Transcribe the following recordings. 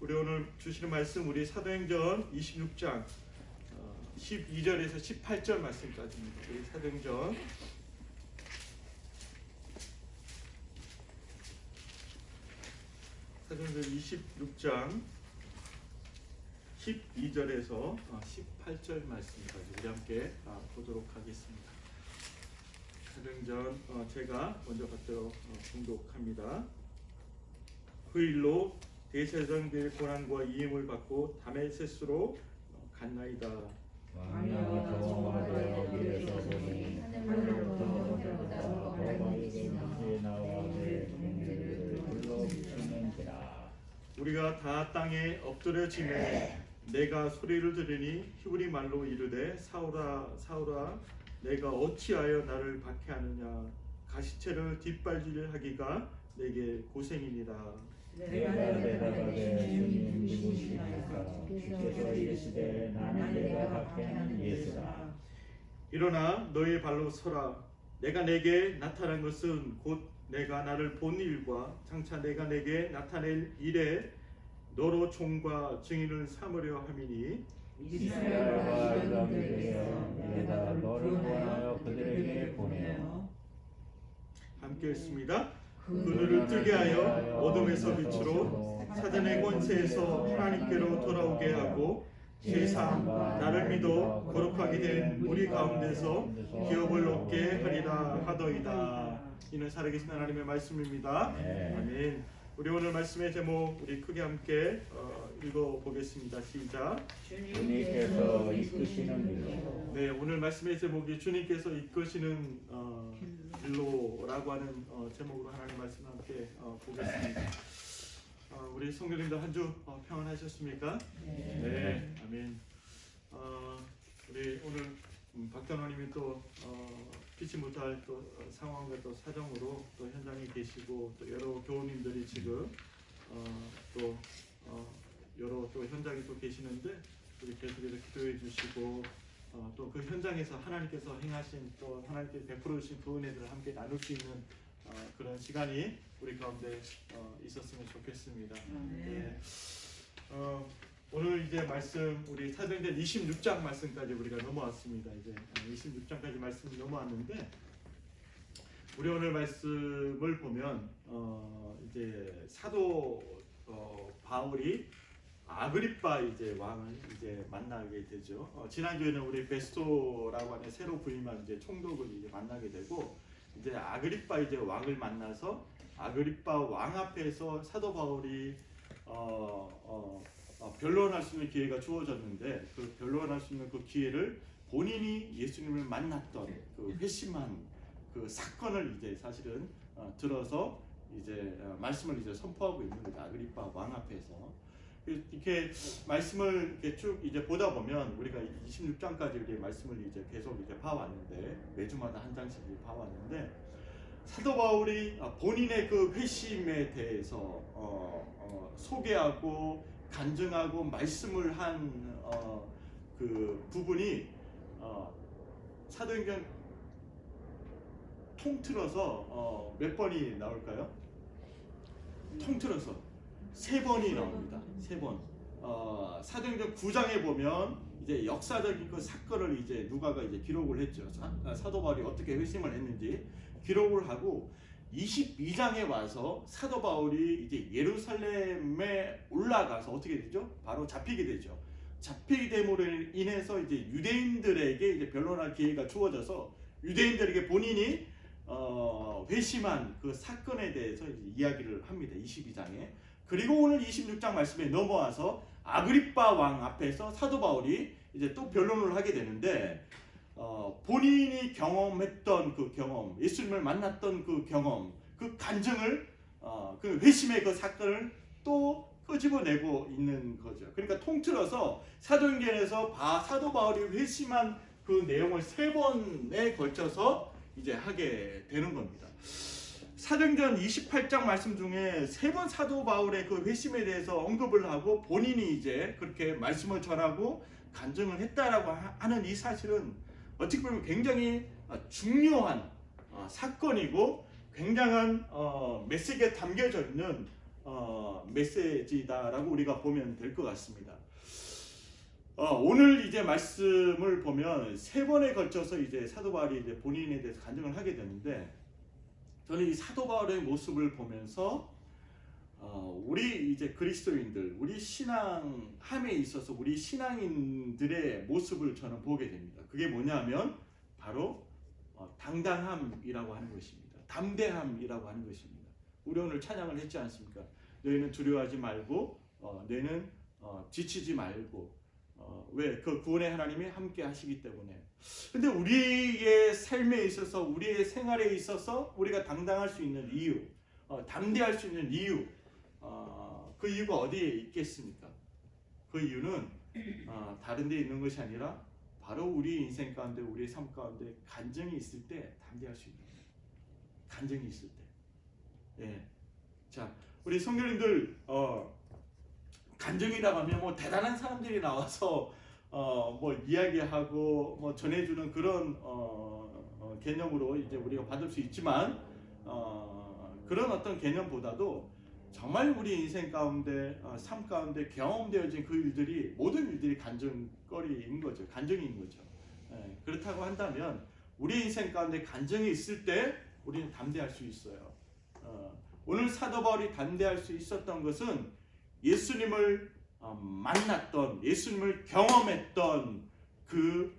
우리 오늘 주시는 말씀 우리 사도행전 26장 12절에서 18절 말씀까지입니다. 우리 사도행전 26장 12절에서 18절 말씀까지 우리 함께 보도록 하겠습니다. 사도행전 제가 먼저 받도록 봉독합니다. 그 일로 대제사장들의 고난과 이임을 받고 다메섹으로 갔나이다. 왕이여 저마다 길에서 보니 하늘로부터 내려오다 벌받이 이제 나와 내 동료를 불러주시는지라. 우리가 다 땅에 엎드려지매 내가 소리를 들으니 히브리 말로 이르되 사울아 사울아 내가 어찌하여 나를 박해하느냐 가시체를 뒷발질하기가 내게 고생이니라. 내가 대답하되 주님 누구시니까 주께서 이르시되 나는 내가 박해하는 예수라. 일어나 너의 발로 서라. 내가 내게 나타난 것은 곧 내가 나를 본 일과 장차 내가 내게 나타낼 일에 너로 종과 증인을 삼으려 함이니 이스라엘과 유다에게서 내가 너를 원하여 그들에게 보내어 함께 했습니다. 그들을 뜨게 하여 어둠에서 빛으로 사단의 권세에서 하나님께로 돌아오게 하고 제3 나를 믿어 거룩하게 된 우리 가운데서 기업을 얻게 하리라 하더이다. 이는 살아계신 하나님의 말씀입니다. 아멘. 우리 오늘 말씀의 제목 우리 크게 함께 읽어보겠습니다. 시작. 주님께서 이끄시는 길로. 네, 오늘 말씀의 제목이 주님께서 이끄시는 길로라고 하는 제목으로 하나님 말씀 함께 보겠습니다. 우리 성도님들 한 주 평안하셨습니까? 네, 아멘. 우리 오늘 박단호님이 또 피치 못할 또 상황과 또 사정으로 또 현장에 계시고 또 여러 교우님들이 지금 또 여러 또 현장에 또 계시는데 우리 계속해서 기도해 주시고 또 그 현장에서 하나님께서 행하신 또 하나님께서 베풀어 주신 그 은혜들을 함께 나눌 수 있는 그런 시간이 우리 가운데 있었으면 좋겠습니다. 네. 오늘 이제 말씀 우리 사도행전 26장 말씀까지 우리가 넘어왔습니다. 이제 26장까지 말씀이 넘어왔는데 우리 오늘 말씀을 보면 이제 사도 바울이 아그리빠 이제 왕을 이제 만나게 되죠. 지난주에는 우리 베스토라고 하는 새로 부임한 이제 총독을 이제 만나게 되고 이제 아그리빠 이제 왕을 만나서 아그리빠 왕 앞에서 사도 바울이 변론할 수 있는 기회가 주어졌는데 그 변론할 수 있는 그 기회를 본인이 예수님을 만났던 그 회심한 그 사건을 이제 사실은 들어서 이제 말씀을 이제 선포하고 있는 거죠. 아그리빠 왕 앞에서 이렇게 말씀을 이렇게 쭉 이제 보다 보면 우리가 26장까지 이렇게 말씀을 이제 계속 이제 봐왔는데 매주마다 한 장씩 봐왔는데 사도 바울이 본인의 그 회심에 대해서 소개하고 간증하고 말씀을 한 그 부분이 사도행전 통틀어서 몇 번이 나올까요? 통틀어서 3번이 나옵니다. 3번. 사도행전 9장에 보면 이제 역사적인 그 사건을 이제 누가가 이제 기록을 했죠. 사도 바울이 어떻게 회심을 했는지 기록을 하고 22장에 와서 사도 바울이 이제 예루살렘에 올라가서 어떻게 되죠? 바로 잡히게 되죠. 잡히게 됨으로 인해서 이제 유대인들에게 이제 변론할 기회가 주어져서 유대인들에게 본인이 회심한 그 사건에 대해서 이제 이야기를 합니다. 22장에. 그리고 오늘 26장 말씀에 넘어와서 아그리빠 왕 앞에서 사도 바울이 이제 또 변론을 하게 되는데 본인이 경험했던 그 경험, 예수님을 만났던 그 경험, 그 간증을 그 회심의 그 사건을 또 끄집어내고 있는 거죠. 그러니까 통틀어서 사도행전에서 사도 바울이 회심한 그 내용을 3번에 걸쳐서 이제 하게 되는 겁니다. 사도행전 28장 말씀 중에 3번 사도 바울의 그 회심에 대해서 언급을 하고 본인이 이제 그렇게 말씀을 전하고 간증을 했다라고 하는 이 사실은 어떻게 보면 굉장히 중요한 사건이고 굉장한 메시지가 담겨져 있는 메시지다라고 우리가 보면 될 것 같습니다. 오늘 이제 말씀을 보면 세 번에 걸쳐서 이제 사도 바울이 이제 본인에 대해서 간증을 하게 되는데, 저는 이 사도 바울의 모습을 보면서 우리 이제 그리스도인들, 우리 신앙함에 있어서 우리 신앙인들의 모습을 저는 보게 됩니다. 그게 뭐냐면 바로 당당함이라고 하는 것입니다. 담대함이라고 하는 것입니다. 우리 오늘 찬양을 했지 않습니까? 너희는 두려워하지 말고 너희는 지치지 말고, 왜? 그 구원의 하나님이 함께 하시기 때문에. 근데 우리의 삶에 있어서, 우리의 생활에 있어서 우리가 당당할 수 있는 이유, 담대할 수 있는 이유, 그 이유가 어디에 있겠습니까? 그 이유는 다른 데 있는 것이 아니라 바로 우리 인생 가운데, 우리의 삶 가운데 간증이 있을 때 담대할 수 있는 거예요. 간증이 있을 때. 예. 자, 우리 성도님들, 간증이라고 하면 뭐 대단한 사람들이 나와서 뭐 이야기하고 뭐 전해주는 그런 개념으로 이제 우리가 받을 수 있지만, 그런 어떤 개념보다도 정말 우리 인생 가운데, 삶 가운데 경험되어진 그 일들이, 모든 일들이 간증거리인 거죠. 간증인 거죠. 예, 그렇다고 한다면 우리 인생 가운데 간증이 있을 때 우리는 담대할 수 있어요. 오늘 사도 바울이 담대할 수 있었던 것은 예수님을 만났던, 예수님을 경험했던 그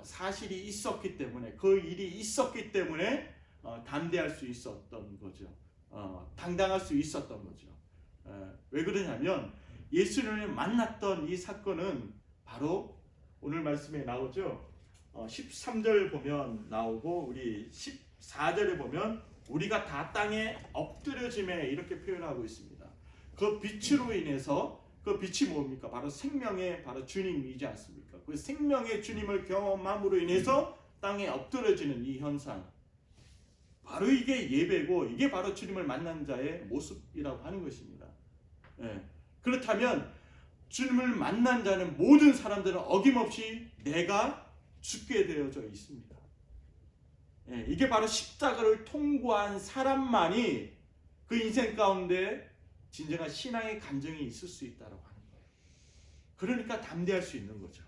사실이 있었기 때문에, 그 일이 있었기 때문에 담대할 수 있었던 거죠. 당당할 수 있었던 거죠. 왜 그러냐면 예수님을 만났던 이 사건은 바로 오늘 말씀에 나오죠. 13절 보면 나오고, 우리 14절에 보면 우리가 다 땅에 엎드려짐에 이렇게 표현하고 있습니다. 그 빛으로 인해서, 그 빛이 뭡니까? 바로 생명의 바로 주님이지 않습니까? 그 생명의 주님을 경험함으로 인해서 땅에 엎드려지는 이 현상, 바로 이게 예배고, 이게 바로 주님을 만난 자의 모습이라고 하는 것입니다. 예. 그렇다면 주님을 만난 자는, 모든 사람들은 어김없이 내가 죽게 되어져 있습니다. 예. 이게 바로 십자가를 통과한 사람만이 그 인생 가운데 진정한 신앙의 간증이 있을 수 있다고 하는 거예요. 그러니까 담대할 수 있는 거죠.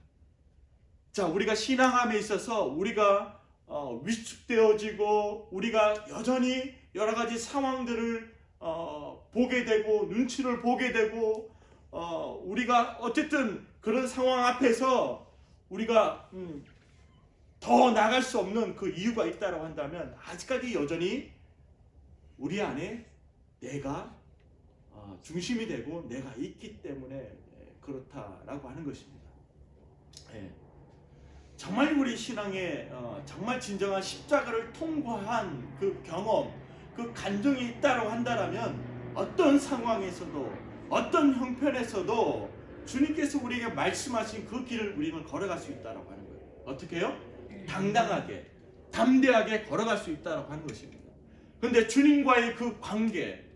자, 우리가 신앙함에 있어서 우리가 위축되어지고, 우리가 여전히 여러 가지 상황들을 보게 되고, 눈치를 보게 되고, 우리가 어쨌든 그런 상황 앞에서 우리가 더 나갈 수 없는 그 이유가 있다고 한다면, 아직까지 여전히 우리 안에 내가 중심이 되고 내가 있기 때문에 그렇다라고 하는 것입니다. 예. 정말 우리 신앙에 정말 진정한 십자가를 통과한 그 경험, 그 간증이 있다고 한다면, 어떤 상황에서도, 어떤 형편에서도 주님께서 우리에게 말씀하신 그 길을 우리는 걸어갈 수 있다고 하는 거예요. 어떻게 해요? 당당하게, 담대하게 걸어갈 수 있다고 하는 것입니다. 그런데 주님과의 그 관계,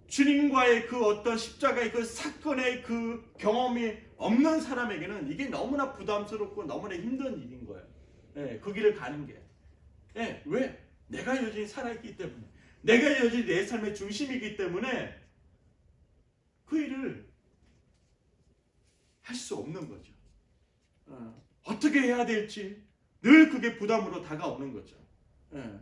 주님과의 그 어떤 십자가의 그 사건의 그 경험이 없는 사람에게는 이게 너무나 부담스럽고 너무나 힘든 일인 거예요. 예, 그 길을 가는 게. 예, 왜? 내가 여전히 살아있기 때문에, 내가 여전히 내 삶의 중심이기 때문에 그 일을 할 수 없는 거죠. 어떻게 해야 될지 늘 그게 부담으로 다가오는 거죠. 예.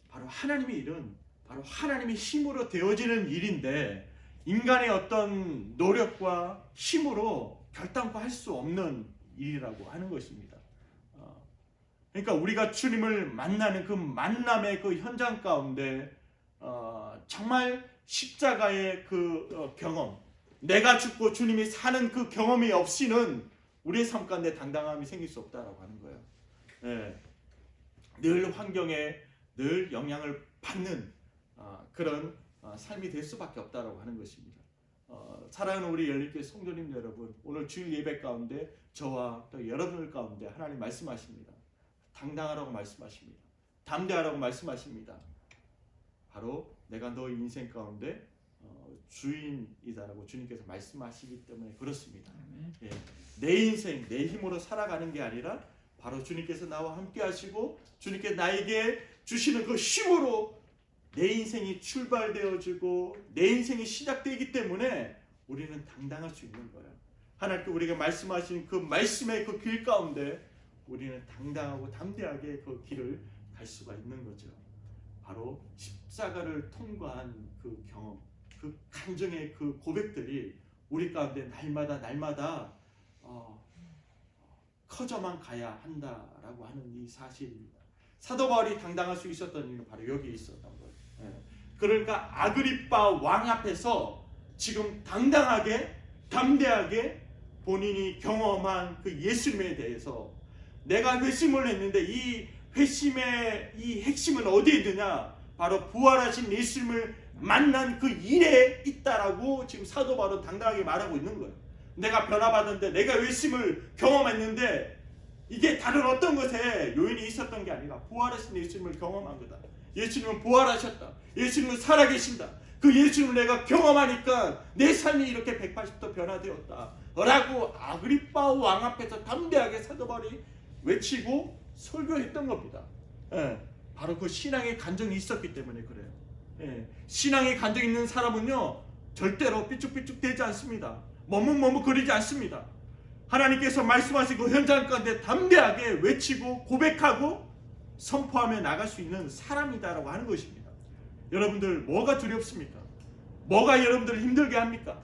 바로 하나님의 일은 바로 하나님의 힘으로 되어지는 일인데, 인간의 어떤 노력과 힘으로 결단코 할 수 없는 일이라고 하는 것입니다. 그러니까 우리가 주님을 만나는 그 만남의 그 현장 가운데 정말 십자가의 그 경험, 내가 죽고 주님이 사는 그 경험이 없이는 우리의 삶 가운데 당당함이 생길 수 없다라고 하는 거예요. 예. 늘 환경에 늘 영향을 받는 그런 삶이 될 수밖에 없다라고 하는 것입니다. 사랑하는 우리 열린교회 성도님 여러분, 오늘 주일 예배 가운데 저와 또 여러분들 가운데 하나님 말씀하십니다. 당당하라고 말씀하십니다. 담대하라고 말씀하십니다. 바로 내가 너 인생 가운데 주인이다라고 주님께서 말씀하시기 때문에 그렇습니다. 예, 내 인생 내 힘으로 살아가는 게 아니라 바로 주님께서 나와 함께 하시고 주님께 나에게 주시는 그 힘으로 내 인생이 출발되어지고 내 인생이 시작되기 때문에 우리는 당당할 수 있는 거예요. 하나님께 우리가 말씀하신 그 말씀의 그 길 가운데 우리는 당당하고 담대하게 그 길을 갈 수가 있는 거죠. 바로 십자가를 통과한 그 경험, 그 감정의 그 고백들이 우리 가운데 날마다 커져만 가야 한다라고 하는 이 사실입니다. 사도 바울이 당당할 수 있었던 이유는 바로 여기 있었던 거예요. 그러니까 아그리빠 왕 앞에서 지금 당당하게 담대하게 본인이 경험한 그 예수님에 대해서 내가 회심을 했는데 이 회심의 이 핵심은 어디에 있느냐? 바로 부활하신 예수님을 만난 그 일에 있다라고 지금 사도 바울은 당당하게 말하고 있는 거예요. 내가 변화받았는데 내가 회심을 경험했는데 이게 다른 어떤 것에 요인이 있었던 게 아니라 부활하신 예수님을 경험한 거다. 예수님은 부활하셨다. 예수님은 살아계신다. 그 예수님을 내가 경험하니까 내 삶이 이렇게 180도 변화되었다 라고 아그리빠 왕 앞에서 담대하게 사도 바울이 외치고 설교했던 겁니다. 바로 그 신앙의 간증이 있었기 때문에 그래요. 신앙의 간증이 있는 사람은요 절대로 삐죽삐죽 되지 않습니다. 머뭇머뭇거리지 않습니다. 하나님께서 말씀하신 그 현장 가운데 담대하게 외치고 고백하고 선포하며 나갈 수 있는 사람이다라고 하는 것입니다. 여러분들 뭐가 두렵습니까? 뭐가 여러분들을 힘들게 합니까?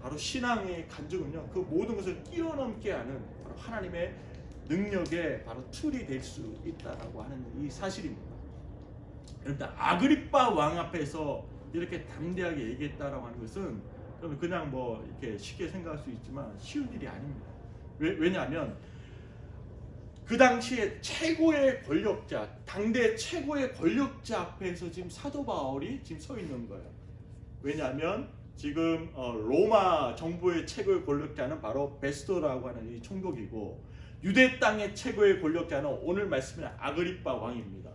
바로 신앙의 간증은요 그 모든 것을 뛰어넘게 하는 바로 하나님의 능력의 바로 툴이 될 수 있다라고 하는 이 사실입니다. 여러분 아그리빠 왕 앞에서 이렇게 담대하게 얘기했다라고 하는 것은 그냥 뭐 이렇게 쉽게 생각할 수 있지만 쉬운 일이 아닙니다. 왜냐하면 그 당시에 최고의 권력자, 당대 최고의 권력자 앞에서 지금 사도 바울이 지금 서 있는 거예요. 왜냐하면 지금 로마 정부의 최고의 권력자는 바로 베스토라고 하는 이 총독이고 유대 땅의 최고의 권력자는 오늘 말씀의 아그리빠 왕입니다.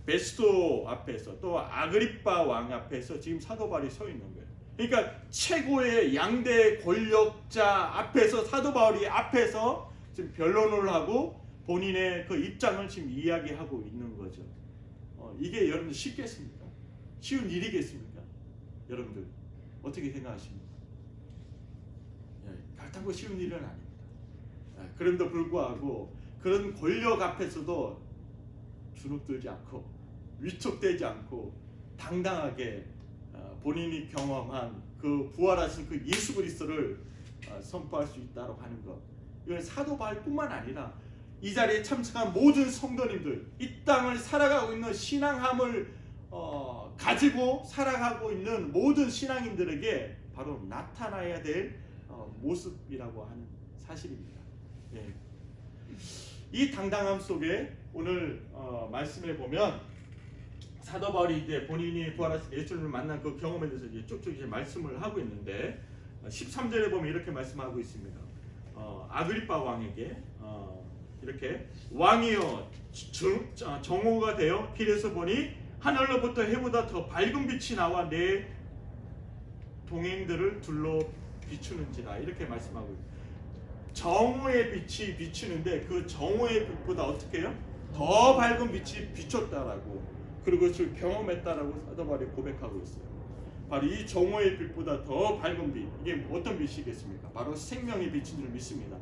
베스토 앞에서 또 아그리빠 왕 앞에서 지금 사도 바울이 서 있는 거예요. 그러니까 최고의 양대 권력자 앞에서 사도 바울이 앞에서 지금 변론을 하고 본인의 그 입장을 지금 이야기하고 있는 거죠. 이게 여러분들 쉽겠습니까? 쉬운 일이겠습니까? 여러분들 어떻게 생각하십니까? 결단코 쉬운 일은 아닙니다. 그럼에도 불구하고 그런 권력 앞에서도 주눅들지 않고 위축되지 않고 당당하게 본인이 경험한 그 부활하신 그 예수 그리스도를 선포할 수 있다고 하는 것. 이건 사도 바울뿐만 아니라 이 자리에 참석한 모든 성도님들, 이 땅을 살아가고 있는 신앙함을 가지고 살아가고 있는 모든 신앙인들에게 바로 나타나야 될 모습이라고 하는 사실입니다. 이 당당함 속에 오늘 말씀에 보면 사도 바울이 이제 본인이 부활하신 예수님을 만난 그 경험에 대해서 이제 쭉쭉 이제 말씀을 하고 있는데 13절에 보면 이렇게 말씀하고 있습니다. 아그리빠 왕에게 이렇게 왕이여 정오가 되어 길에서 보니 하늘로부터 해보다 더 밝은 빛이 나와 내 동행들을 둘러 비추는지라 이렇게 말씀하고 있습니다. 정오의 빛이 비추는데 그 정오의 빛보다 어떻게 해요? 더 밝은 빛이 비췄다라고 그리고 그것을 경험했다라고 사도 바울이 고백하고 있어요. 바로 이 정오의 빛보다 더 밝은 빛, 이게 어떤 빛이겠습니까? 바로 생명의 빛인 줄 믿습니다.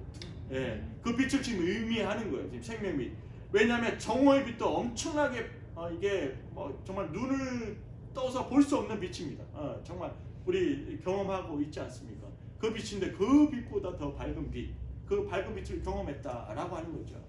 그 빛을 지금 의미하는 거예요. 지금 생명의 빛. 왜냐하면 정오의 빛도 엄청나게 이게 정말 눈을 떠서 볼 수 없는 빛입니다. 정말 우리 경험하고 있지 않습니까? 그 빛인데 그 빛보다 더 밝은 빛, 그 밝은 빛을 경험했다라고 하는 거죠.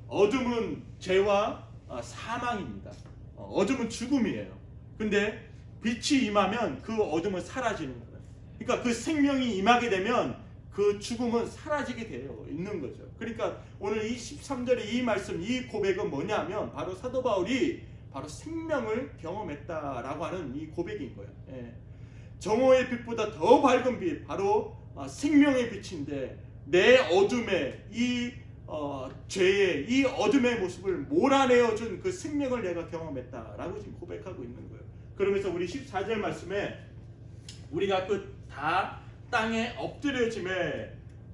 어둠은 죄와 사망입니다. 어둠은 죽음이에요. 근데 빛이 임하면 그 어둠은 사라지는 거예요. 그러니까 그 생명이 임하게 되면 그 죽음은 사라지게 되어 있는 거죠. 그러니까 오늘 이 13절의 이 말씀, 이 고백은 뭐냐면 바로 사도 바울이 바로 생명을 경험했다라고 하는 이 고백인 거예요. 정오의 빛보다 더 밝은 빛, 바로 생명의 빛인데 내 어둠에 이 죄의 이 어둠의 모습을 몰아내어준 그 생명을 내가 경험했다라고 지금 고백하고 있는 거예요. 그러면서 우리 14절 말씀에 우리가 그 다 땅에 엎드려짐에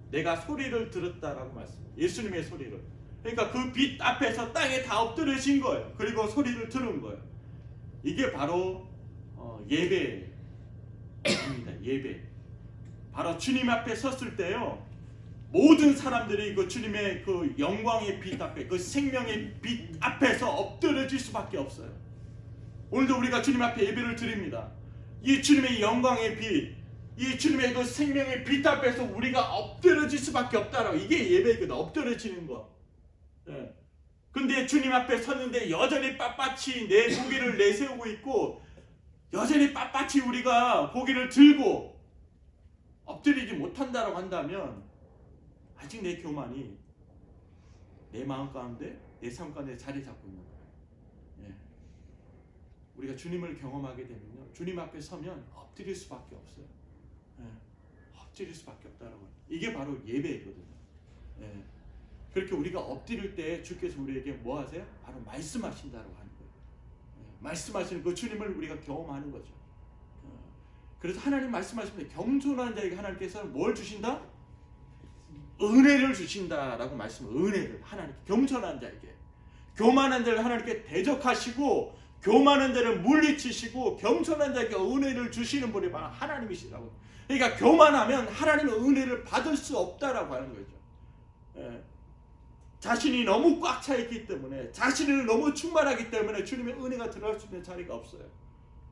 내가 소리를 들었다라고 말씀. 예수님의 소리를. 그러니까 그 빛 앞에서 땅에 다 엎드려진 거예요. 그리고 소리를 들은 거예요. 이게 바로 예배입니다. 예배. 바로 주님 앞에 섰을 때요, 모든 사람들이 그 주님의 그 영광의 빛 앞에, 그 생명의 빛 앞에서 엎드려질 수밖에 없어요. 오늘도 우리가 주님 앞에 예배를 드립니다. 이 주님의 영광의 빛, 이 주님의 그 생명의 빛 앞에서 우리가 엎드려질 수밖에 없다라고. 이게 예배거든. 엎드려지는 거. 예. 근데 주님 앞에 섰는데 여전히 빳빳이 내 고개를 내세우고 있고, 여전히 빳빳이 우리가 고개를 들고 엎드리지 못한다라고 한다면 아직 내 교만이 내 마음 가운데, 내 삶 가운데 자리 잡고 있는 거예요. 예. 우리가 주님을 경험하게 되면요, 주님 앞에 서면 엎드릴 수밖에 없어요. 예. 엎드릴 수밖에 없다라고. 이게 바로 예배거든요. 예. 그렇게 우리가 엎드릴 때 주께서 우리에게 뭐 하세요? 바로 말씀하신다고 하는 거예요. 말씀하시는 그 주님을 우리가 경험하는 거죠. 그래서 하나님 말씀하십니다. 겸손한 자에게 하나님께서는 뭘 주신다? 은혜를 주신다라고 은혜를 하나님, 겸손한 자에게, 교만한 자를 하나님께 대적하시고 교만한 자를 물리치시고 겸손한 자에게 은혜를 주시는 분이 바로 하나님이시라고. 그러니까 교만하면 하나님의 은혜를 받을 수 없다라고 하는 거죠. 예. 자신이 너무 꽉 차 있기 때문에, 자신을 너무 충만하기 때문에 주님의 은혜가 들어갈 수 있는 자리가 없어요.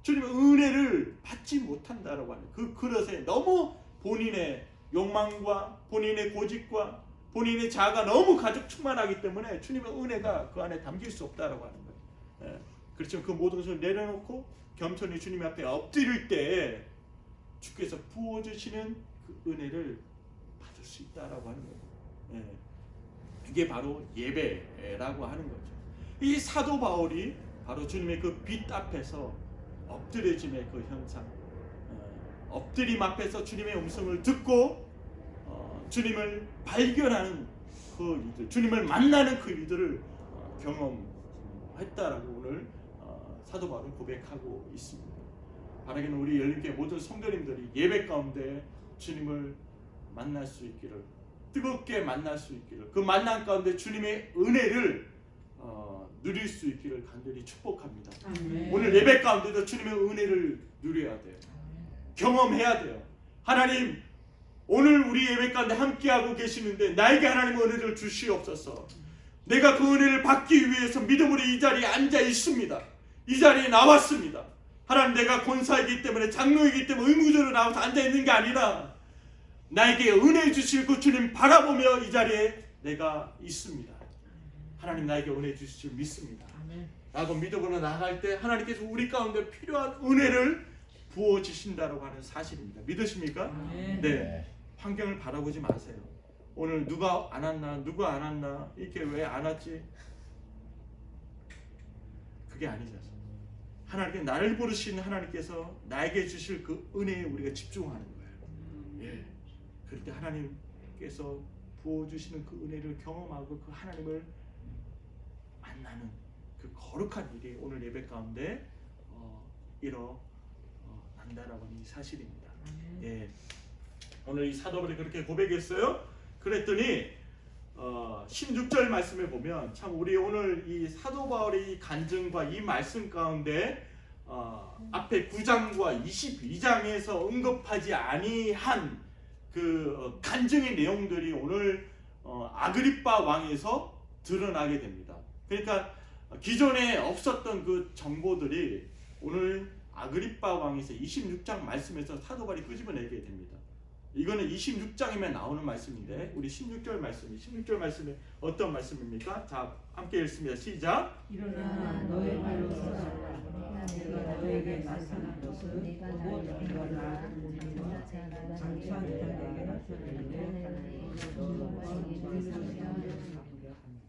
주님의 은혜를 받지 못한다라고 하는 그 그릇에 너무 본인의 욕망과 본인의 고집과 본인의 자아가 너무 가득 충만하기 때문에 주님의 은혜가 그 안에 담길 수 없다라고 하는 거예요. 예. 그렇지만 그 모든 것을 내려놓고 겸손히 주님 앞에 엎드릴 때 주께서 부어주시는 그 은혜를 받을 수 있다라고 하는 거예요. 예. 이게 바로 예배라고 하는 거죠. 이 사도 바울이 바로 주님의 그 빛 앞에서 엎드려짐의 그 현상, 엎드림 앞에서 주님의 음성을 듣고 주님을 발견하는 그 일들, 주님을 만나는 그 일들을 경험했다라고 오늘 사도 바울은 고백하고 있습니다. 바라기는 우리 열림교회 모든 성도님들이 예배 가운데 주님을 만날 수 있기를, 뜨겁게 만날 수 있기를, 그 만남 가운데 주님의 은혜를 누릴 수 있기를 간절히 축복합니다. 아멘. 오늘 예배 가운데도 주님의 은혜를 누려야 돼요. 경험해야 돼요. 하나님, 오늘 우리 예배 가운데 함께하고 계시는데 나에게 하나님의 은혜를 주시옵소서. 내가 그 은혜를 받기 위해서 믿음으로 이 자리에 앉아 있습니다. 이 자리에 나왔습니다. 하나님, 내가 권사이기 때문에, 장로이기 때문에 의무적으로 나와서 앉아 있는 게 아니라 나에게 은혜 주실 그 주님 바라보며 이 자리에 내가 있습니다. 하나님, 나에게 은혜 주실 줄 믿습니다. 라고 믿음으로 나아갈 때 하나님께서 우리 가운데 필요한 은혜를 부어주신다고 하는 사실입니다. 믿으십니까? 네. 환경을 바라보지 마세요. 오늘 누가 안 왔나, 누가 안 왔나, 이렇게 왜 안 왔지? 그게 아니죠. 하나님께 나를 부르신 하나님께서 나에게 주실 그 은혜에 우리가 집중하는 거예요. 예. 그럴 때 하나님께서 부어주시는 그 은혜를 경험하고 그 하나님을 만나는 그 거룩한 일이 오늘 예배 가운데 일어난다라고 하는 사실입니다. 예. 오늘 이 사도 바울이 그렇게 고백했어요. 그랬더니 16절 말씀에 보면 참 우리 오늘 이 사도 바울의 간증과 이 말씀 가운데 앞에 9장과 22장에서 언급하지 아니한 그 간증의 내용들이 오늘 아그리빠 왕에서 드러나게 됩니다. 그러니까 기존에 없었던 그 정보들이 오늘 아그리빠 왕에서 26장 말씀에서 사도 바울이 끄집어내게 됩니다. 이거는 26장이면 나오는 말씀인데 우리 16절 말씀이 어떤 말씀입니까? 자, 함께 읽습니다. 시작. 일어나 너의 발로 서라. 내가 너에게 말씀한 것은 곧 이거라.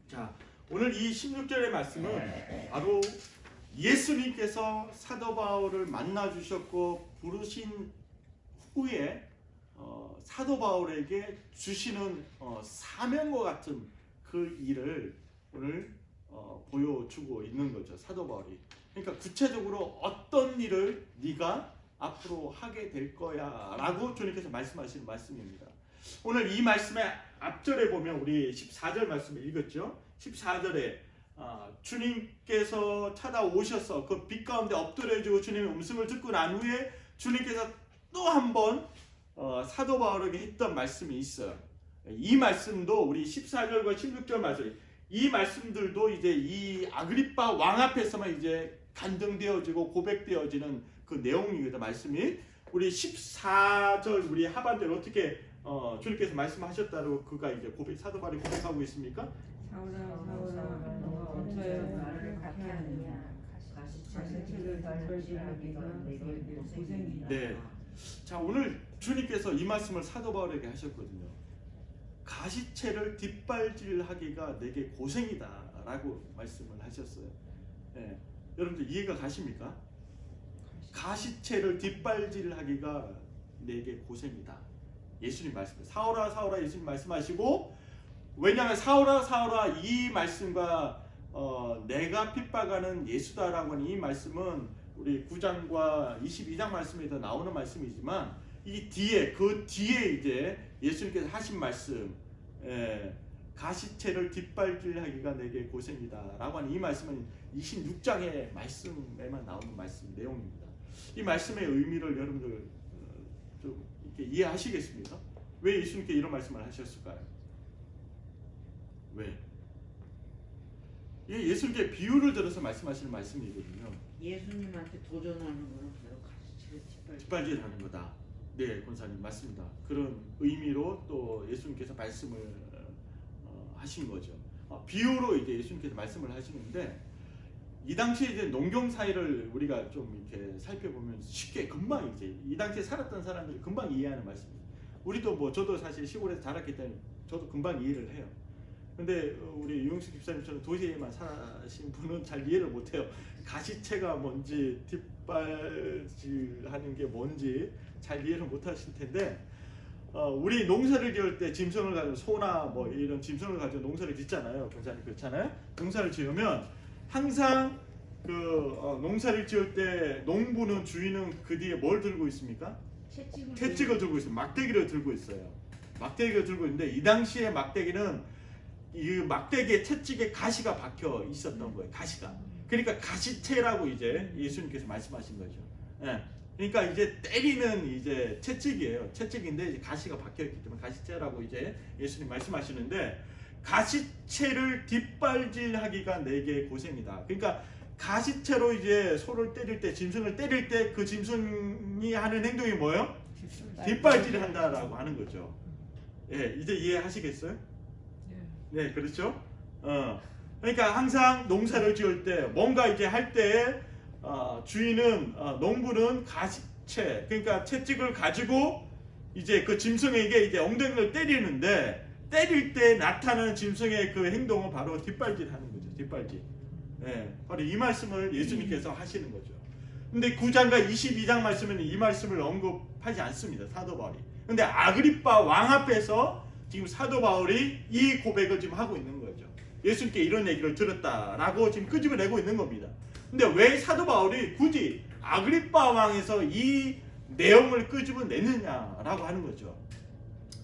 자, 오늘 이 16절의 말씀은 바로 예수님께서 사도 바울을 만나 주셨고 부르신 후에 사도 바울에게 주시는 사명과 같은 그 일을 오늘 보여주고 있는 거죠. 사도 바울이. 그러니까 구체적으로 어떤 일을 네가 앞으로 하게 될 거야 라고 주님께서 말씀하시는 말씀입니다. 오늘 이 말씀의 앞절에 보면 우리 14절 말씀을 읽었죠. 14절에 주님께서 찾아오셔서 그 빛 가운데 엎드려지고 주님의 음성을 듣고 난 후에 주님께서 또 한 번 사도 바울에게 했던 말씀이 있어요. 이 말씀도 우리 14절과 16절 말씀, 이 말씀들도 이제 이 아그리파 왕 앞에서만 이제 간증되어지고 고백되어지는 그 내용이거든. 말씀이 우리 14절 우리 하반절 어떻게 주님께서 말씀하셨다고 그가 이제 사도 바울이 고백하고 있습니까? 사울아 너가 어찌하여 나를 박해하느냐 가시책을 뒷발질하기가 내게 고생이다. 네. 자, 오늘 주님께서 이 말씀을 사도 바울에게 하셨거든요. 가시채를 뒷발질하기가 내게 고생이다라고 말씀을 하셨어요. 네. 여러분들 이해가 가십니까? 가시채를 뒷발질하기가 내게 고생이다. 예수님 말씀. 사울아 사울아 예수님 말씀하시고, 왜냐하면 사울아 사울아 이 말씀과 내가 핍박하는 예수다라고 하는 이 말씀은 우리 9장과 22장 말씀에도 나오는 말씀이지만 이 뒤에 그 뒤에 이제 예수님께서 하신 말씀, 가시채를 뒷발질하기가 내게 고생이다라고 하는 이 말씀은 26장의 말씀에만 나오는 말씀 내용입니다. 이 말씀의 의미를 여러분들 좀 이렇게 이해하시겠습니까? 왜 예수님께 이런 말씀을 하셨을까요? 왜? 이게 예수님께 비유를 들어서 말씀하시는 말씀이거든요. 예수님한테 도전하는 거는 바로 가시책을 뒷발질하는 거다. 네, 권사님 맞습니다. 그런 의미로 또 예수님께서 말씀을 하신 거죠. 비유로 이제 예수님께서 말씀을 하시는데, 이 당시에 이제 농경 사회를 우리가 좀 이렇게 살펴보면 쉽게 금방 이제 이 당시에 살았던 사람들이 금방 이해하는 말씀입니다. 우리도 뭐 저도 사실 시골에서 자랐기 때문에 저도 금방 이해를 해요. 근데 우리 유영식 집사님처럼 도시에만 사신 분은 잘 이해를 못해요. 가시채가 뭔지 뒷발질하는 게 뭔지 잘 이해를 못하실 텐데, 우리 농사를 지을 때 짐승을 가지고 소나 뭐 이런 짐승을 가지고 농사를 짓잖아요. 권사님 그렇잖아요. 농사를 지으면 항상 그 농사를 지을 때 농부는 주인은 그 뒤에 뭘 들고 있습니까? 채찍을 들고 있어요. 막대기를 들고 있어요. 막대기를 들고 있는데 이 당시에 막대기는 이 막대기에 채찍에 가시가 박혀 있었던 거예요. 가시가. 그러니까 가시채라고 이제 예수님께서 말씀하신 거죠. 예. 그러니까 이제 때리는 이제 채찍이에요. 채찍인데 이제 가시가 박혀 있기 때문에 가시채라고 이제 예수님 말씀하시는데, 가시채를 뒷발질하기가 내게 고생이다. 그러니까 가시채로 이제 소를 때릴 때, 짐승을 때릴 때 그 짐승이 하는 행동이 뭐예요? 뒷발질을 한다라고 하는 거죠. 예, 이제 이해하시겠어요? 네, 그렇죠. 그러니까 항상 농사를 지을 때 뭔가 이제 할 때 주인은 농부는 가시채, 그러니까 채찍을 가지고 이제 그 짐승에게 이제 엉덩이를 때리는데, 때릴 때 나타나는 짐승의 그 행동은 바로 뒷발질하는 거죠. 뒷발질. 네, 바로 이 말씀을 예수님께서 하시는 거죠. 근데 9장과 22장 말씀에는 이 말씀을 언급하지 않습니다. 사도 바울이. 근데 아그리파 왕 앞에서 지금 사도 바울이 이 고백을 지금 하고 있는 거죠. 예수님께 이런 얘기를 들었다라고 지금 끄집어내고 있는 겁니다. 근데 왜 사도 바울이 굳이 아그리파 왕에서 이 내용을 끄집어내느냐라고 하는 거죠.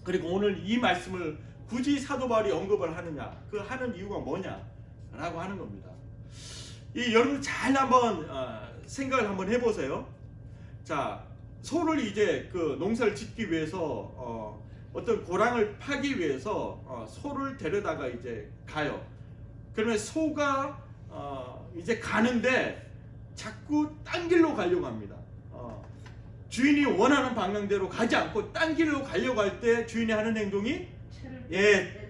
그리고 오늘 이 말씀을 굳이 사도 바울이 언급을 하느냐, 그 하는 이유가 뭐냐라고 하는 겁니다. 이 여러분 잘 한번 생각을 한번 해보세요. 자, 소를 이제 그 농사를 짓기 위해서 어떤 고랑을 파기 위해서 소를 데려다가 이제 가요. 그러면 소가 이제 가는데 자꾸 딴 길로 가려고 합니다. 주인이 원하는 방향대로 가지 않고 딴 길로 가려고 할 때 주인이 하는 행동이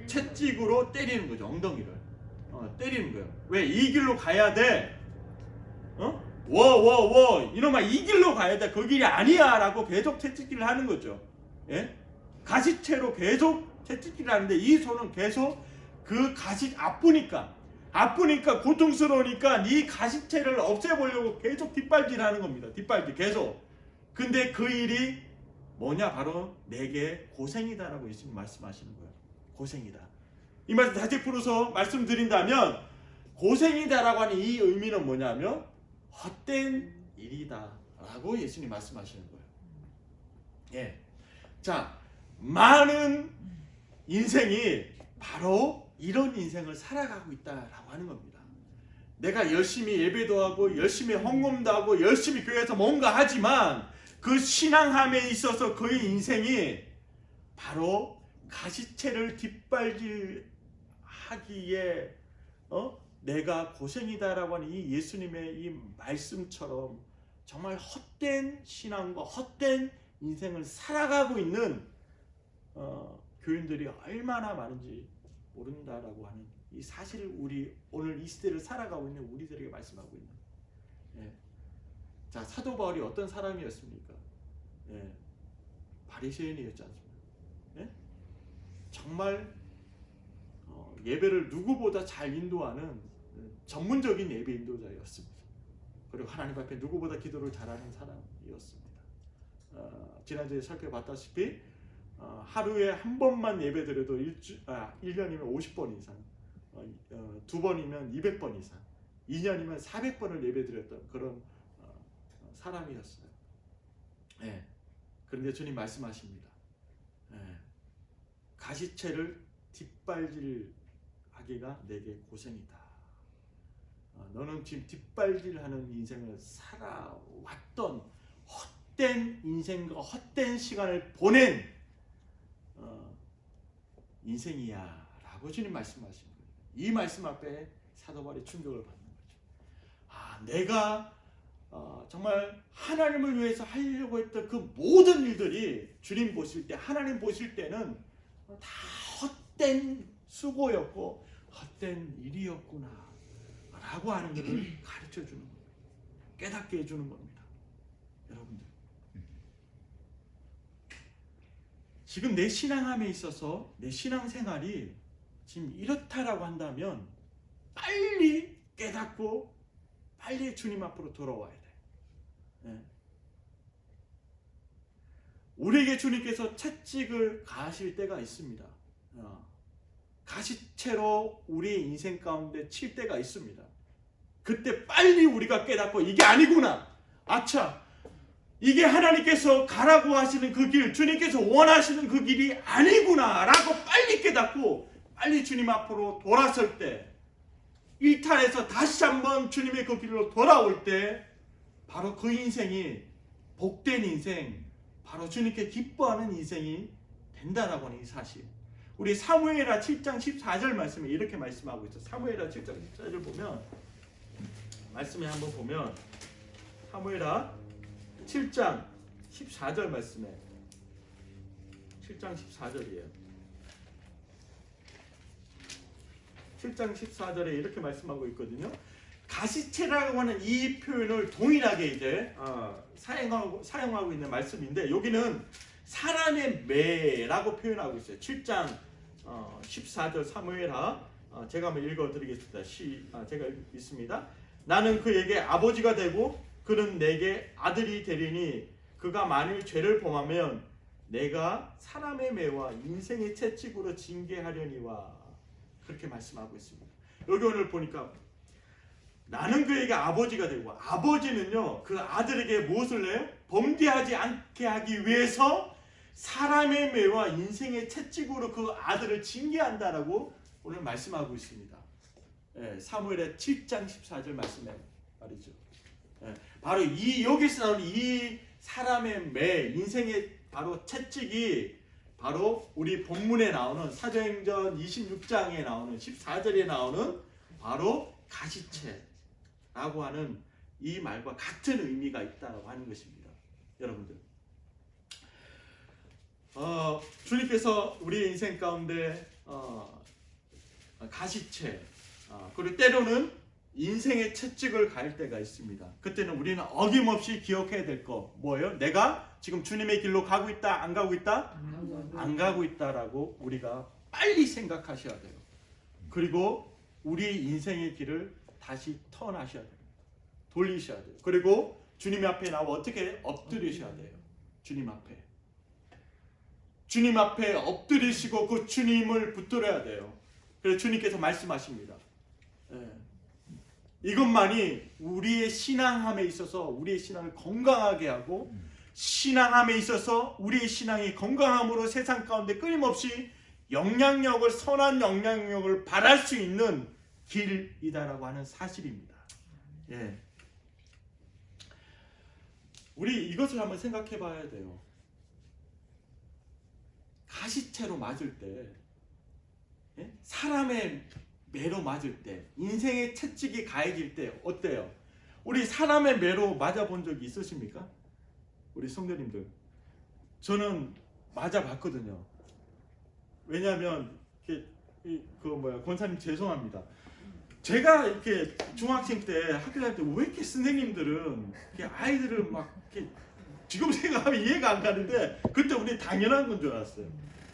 채찍으로 때리는 거죠. 엉덩이를 때리는 거예요. 왜? 이 길로 가야 돼. 이놈아 이 길로 가야 돼. 그 길이 아니야 라고 계속 채찍질을 하는 거죠. 예? 가시채로 계속 채찍질을 하는데 이 소는 계속 그 가시 아프니까 고통스러우니까 이 가시채를 없애보려고 계속 뒷발질하는 겁니다. 뒷발질 계속. 근데 그 일이 뭐냐? 바로 내게 고생이다라고 예수님 말씀하시는 거예요. 고생이다. 이 말씀 다시 풀어서 말씀드린다면, 고생이다라고 하는 이 의미는 뭐냐면 헛된 일이다라고 예수님 말씀하시는 거예요. 예. 자, 많은 인생이 바로 이런 인생을 살아가고 있다라고 하는 겁니다. 내가 열심히 예배도 하고 열심히 헌금도 하고 열심히 교회에서 뭔가 하지만 그 신앙함에 있어서 그의 인생이 바로 가시채를 뒷발질하기에 내가 고생이다라고 하는 이 예수님의 이 말씀처럼 정말 헛된 신앙과 헛된 인생을 살아가고 있는 교인들이 얼마나 많은지 모른다라고 하는 이 사실을 우리 오늘 이 시대를 살아가고 있는 우리들에게 말씀하고 있는. 자, 사도 바울이 어떤 사람이었습니까? 바리새인이었지 않습니까? 정말 예배를 누구보다 잘 인도하는 전문적인 예배 인도자였습니다. 그리고 하나님 앞에 누구보다 기도를 잘하는 사람이었습니다. 지난주에 살펴봤다시피 하루에 한 번만 예배드려도 1년이면 50번 이상, 2번이면 200번 이상, 2년이면 400번을 예배드렸던 그런 사람이었어요. 그런데 주님 말씀하십니다. 가시채를 뒷발질하기가 내게 고생이다. 너는 지금 뒷발질하는 인생을 살아왔던 헛된 인생과 헛된 시간을 보낸 인생이야 라고 주님 말씀하신 거예요. 이 말씀 앞에 사도 바울이 충격을 받는 거죠. 내가 정말 하나님을 위해서 하려고 했던 그 모든 일들이 주님 보실 때, 하나님 보실 때는 다 헛된 수고였고 헛된 일이었구나 라고 하는 것을 가르쳐 주는 거예요. 깨닫게 해주는 겁니다. 여러분들, 지금 내 신앙함에 있어서 내 신앙생활이 지금 이렇다라고 한다면 빨리 깨닫고 빨리 주님 앞으로 돌아와야 돼. 우리에게 주님께서 채찍을 가하실 때가 있습니다. 가시채로 우리의 인생 가운데 칠 때가 있습니다. 그때 빨리 우리가 깨닫고 이게 아니구나, 아차, 이게 하나님께서 가라고 하시는 그 길, 주님께서 원하시는 그 길이 아니구나 라고 빨리 깨닫고 빨리 주님 앞으로 돌아설 때, 일탈해서 다시 한번 주님의 그 길로 돌아올 때 바로 그 인생이 복된 인생, 바로 주님께 기뻐하는 인생이 된다라고 하는 이 사실. 우리 사무엘하 7장 14절 말씀에 이렇게 말씀하고 있어요. 사무엘하 7장 14절 보면, 말씀에 한번 보면 사무엘하 7장 14절 말씀에, 7장 14절이에요. 7장 14절에 이렇게 말씀하고 있거든요. 가시채라고 하는 이 표현을 동일하게 이제 사용하고 있는 말씀인데, 여기는 사람의 매라고 표현하고 있어요. 7장 14절 사무엘하, 제가 한번 읽어드리겠습니다. 제가 읽습니다. 나는 그에게 아버지가 되고 그는 내게 아들이 되리니 그가 만일 죄를 범하면 내가 사람의 매와 인생의 채찍으로 징계하려니와, 그렇게 말씀하고 있습니다. 여기 오늘 보니까 나는 그에게 아버지가 되고, 아버지는요 그 아들에게 무엇을 해요? 범죄하지 않게 하기 위해서 사람의 매와 인생의 채찍으로 그 아들을 징계한다라고 오늘 말씀하고 있습니다. 사무엘의 7장 14절 말씀에 말이죠. 바로 이 여기서 나오는 이 사람의 매, 인생의 바로 채찍이 바로 우리 본문에 나오는 사도행전 26장에 나오는 14절에 나오는 바로 가시채라고 하는 이 말과 같은 의미가 있다고 하는 것입니다. 여러분들, 주님께서 우리의 인생 가운데 가시채, 그리고 때로는 인생의 채찍을 갈 때가 있습니다. 그때는 우리는 어김없이 기억해야 될 거 뭐예요? 내가 지금 주님의 길로 가고 있다, 안 가고 있다? 안 가고 있다라고 우리가 빨리 생각하셔야 돼요. 그리고 우리의 인생의 길을 다시 턴하셔야 돼요. 돌리셔야 돼요. 그리고 주님 앞에 나와 어떻게 엎드리셔야 돼요. 주님 앞에 엎드리시고 그 주님을 붙들어야 돼요. 그래서 주님께서 말씀하십니다. 이것만이 우리의 신앙함에 있어서 우리의 신앙을 건강하게 하고, 신앙함에 있어서 우리의 신앙이 건강함으로 세상 가운데 끊임없이 영향력을 선한 영향력을 발할 수 있는 길이다라고 하는 사실입니다. 예. 우리 이것을 한번 생각해 봐야 돼요. 가시채로 맞을 때, 예? 사람의 매로 맞을 때, 인생의 채찍이 가해질 때 어때요? 우리 사람의 매로 맞아본 적이 있으십니까? 우리 성도님들, 저는 맞아봤거든요. 왜냐하면 권사님 죄송합니다. 제가 이렇게 중학생 때 학교 다닐 때 왜 이렇게 선생님들은 이렇게 아이들을 막 이렇게 지금 생각하면 이해가 안 가는데 그때 우리 당연한 건 줄 알았어요.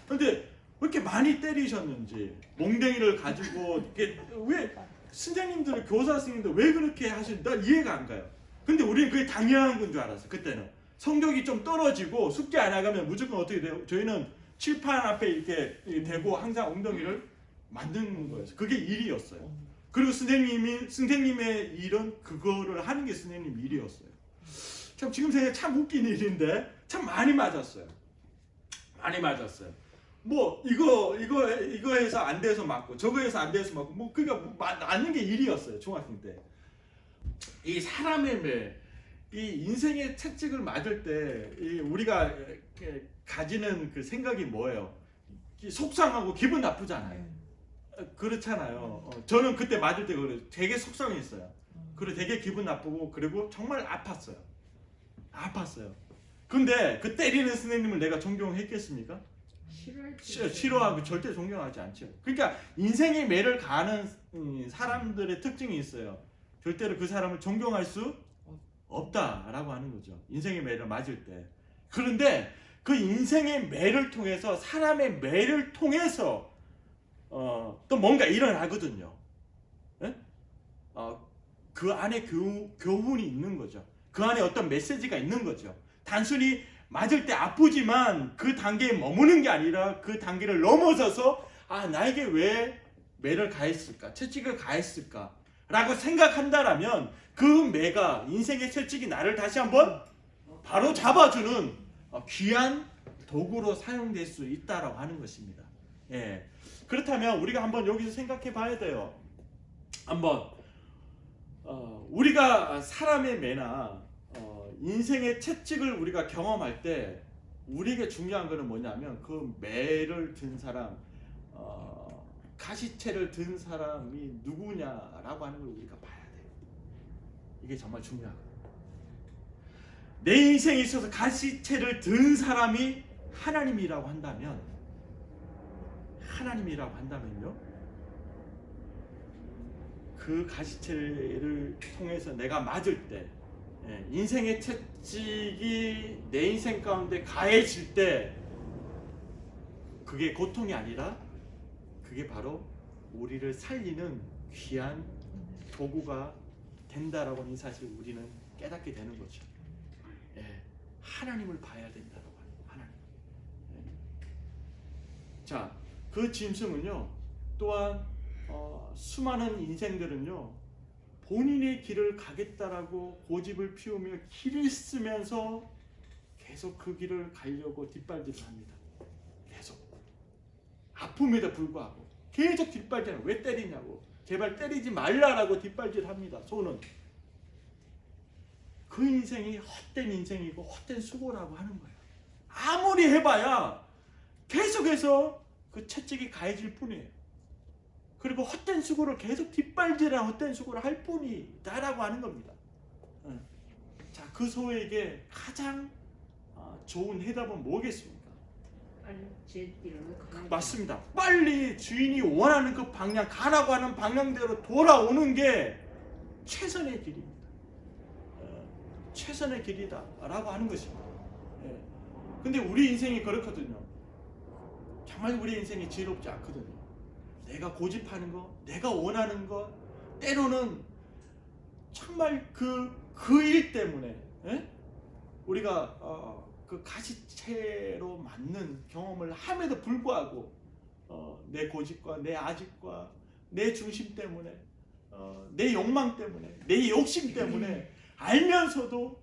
근데 왜 이렇게 많이 때리셨는지, 몽댕이를 가지고 이렇게 왜 선생님들, 교사 선생님들 왜 그렇게 하시는지 난 이해가 안 가요. 근데 우리는 그게 당연한 건 줄 알았어요. 그때는 성적이 좀 떨어지고 숙제 안 하면 무조건 어떻게 돼요? 저희는 칠판 앞에 이렇게 대고 항상 엉덩이를 만드는 거예요. 그게 일이었어요. 그리고 선생님의 일은 그거를 하는 게 선생님 일이었어요. 참 지금 생각해 참 웃긴 일인데 참 많이 맞았어요. 많이 맞았어요. 뭐 이거 해서 안 돼서 맞고 저거 해서 안 돼서 맞고 뭐 그러니까 맞는 게 일이었어요. 중학생 때. 이 사람의 매, 이 인생의 채찍을 맞을 때 우리가 가지는 그 생각이 뭐예요? 속상하고 기분 나쁘잖아요. 그렇잖아요. 저는 그때 맞을 때 되게 속상했어요. 그리고 되게 기분 나쁘고 그리고 정말 아팠어요. 근데 그 때리는 선생님을 내가 존경했겠습니까? 싫어하고 절대 존경하지 않죠. 그러니까 인생의 매를 가는 사람들의 특징이 있어요. 절대로 그 사람을 존경할 수 없다라고 하는 거죠. 인생의 매를 맞을 때. 그런데 그 인생의 매를 통해서, 사람의 매를 통해서 또 뭔가 일어나거든요. 예? 그 안에 교훈이 있는 거죠. 그 안에 어떤 메시지가 있는 거죠. 단순히 맞을 때 아프지만 그 단계에 머무는 게 아니라 그 단계를 넘어서서 나에게 왜 매를 가했을까? 채찍을 가했을까? 라고 생각한다라면 그 매가, 인생의 채찍이 나를 다시 한번 바로 잡아주는 귀한 도구로 사용될 수 있다라고 하는 것입니다. 예. 그렇다면 우리가 한번 여기서 생각해 봐야 돼요. 한번 우리가 사람의 매나 인생의 채찍을 우리가 경험할 때 우리에게 중요한 것은 뭐냐면 그 매를 든 사람, 가시채를 든 사람이 누구냐라고 하는 걸 우리가 봐야 돼요. 이게 정말 중요하거든요. 내 인생에 있어서 가시채를 든 사람이 하나님이라고 한다면요, 그 가시채를 통해서 내가 맞을 때, 인생의 채찍이 내 인생 가운데 가해질 때 그게 고통이 아니라 그게 바로 우리를 살리는 귀한 도구가 된다라고 하는 사실을 우리는 깨닫게 되는 거죠. 하나님을 봐야 된다라고 하는 하나님. 자, 그 짐승은요, 또한 수많은 인생들은요, 본인의 길을 가겠다라고 고집을 피우며 길을 쓰면서 계속 그 길을 가려고 뒷발질을 합니다. 계속 아픔에도 불구하고 계속 뒷발질. 왜 때리냐고, 제발 때리지 말라라고 뒷발질합니다. 손은. 그 인생이 헛된 인생이고 헛된 수고라고 하는 거예요. 아무리 해봐야 계속해서 그 채찍이 가해질 뿐이에요. 그리고 헛된 수고를 계속 뒷발질한 헛된 수고를 할 뿐이다라고 하는 겁니다. 자, 그 소에게 가장 좋은 해답은 뭐겠습니까? 맞습니다. 빨리 주인이 원하는 그 방향, 가라고 하는 방향대로 돌아오는 게 최선의 길입니다. 최선의 길이다라고 하는 것입니다. 근데 우리 인생이 그렇거든요. 정말 우리 인생이 지혜롭지 않거든요. 내가 고집하는 거, 내가 원하는 거, 때로는 정말 그 일 때문에 우리가 그 가시채로 맞는 경험을 함에도 불구하고 내 고집과 내 아집과 내 중심 때문에, 내 욕망 때문에, 내 욕심 때문에 알면서도